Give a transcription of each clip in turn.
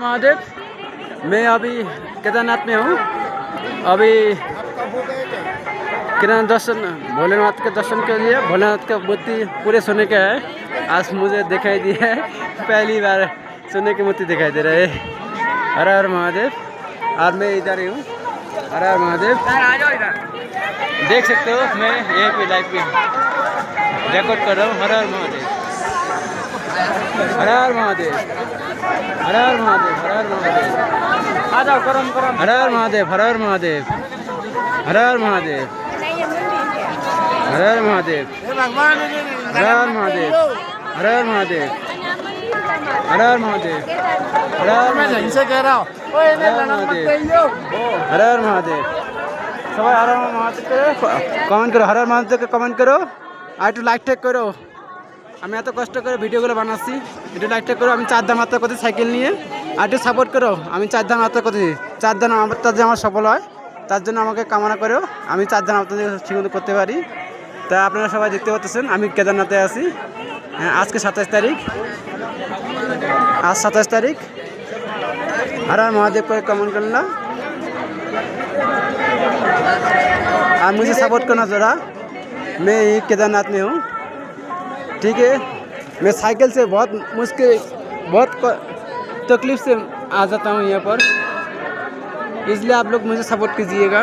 महादेव। मैं अभी केदारनाथ में हूँ। अभी केदारनाथ दर्शन भोलेनाथ के दर्शन के लिए भोलेनाथ का मूर्ति पूरे सोने का है। आज मुझे दिखाई दिया है, पहली बार सोने की मूर्ति दिखाई दे रहा है। हर हर महादेव। और मैं इधर ही हूँ। हर हर महादेव। देख सकते हो मैं यहीं पे लाइव पे रिकॉर्ड कर रहा हूँ। हर हर महादेव। हर हर महादेव। हर हर महादेव। हर हर महादेव। आ जाओ करम करम। हर हर महादेव। हर हर महादेव। हर हर महादेव। हर हर महादेव। हर हर महादेव। हर हर महादेव। हर हर महादेव। हर हर महादेव। हर हर महादेव। সবাই হর হর মহাদেব কমেন্ট করো। হর হর মহাদেবকে কমেন্ট করো আর একটু লাইক টেক করো। আমি এত কষ্ট করে ভিডিওগুলো বানাচ্ছি, একটু লাইক টেক করো। আমি 4 ধাম যাত্রা করতে সাইকেল নিয়ে, আর একটু সাপোর্ট করো। আমি 4 ধাম যাত্রা করতে 4 ধাম যাত্রা যে আমার সফল হয় তার জন্য আমাকে কামনা করো। আমি 4 ধাম যাত্রা ঠিকমতো করতে পারি। তা আপনারা সবাই দেখতে পাচ্ছেন আমি কেদারনাথে আছি। আজকে 27 তারিখ। आज 27 तारीख। हर हर महादेव को कमेंट करना और मुझे सपोर्ट करना ज़रा। मैं ही केदारनाथ में हूँ, ठीक है। मैं साइकिल से बहुत मुश्किल बहुत तकलीफ़ से आ जाता हूँ यहाँ पर, इसलिए आप लोग मुझे सपोर्ट कीजिएगा।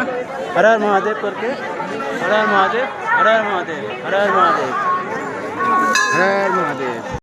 हर हर महादेव करके। हर हर महादेव। हर हर महादेव। हर हर महादेव। हर हर महादेव।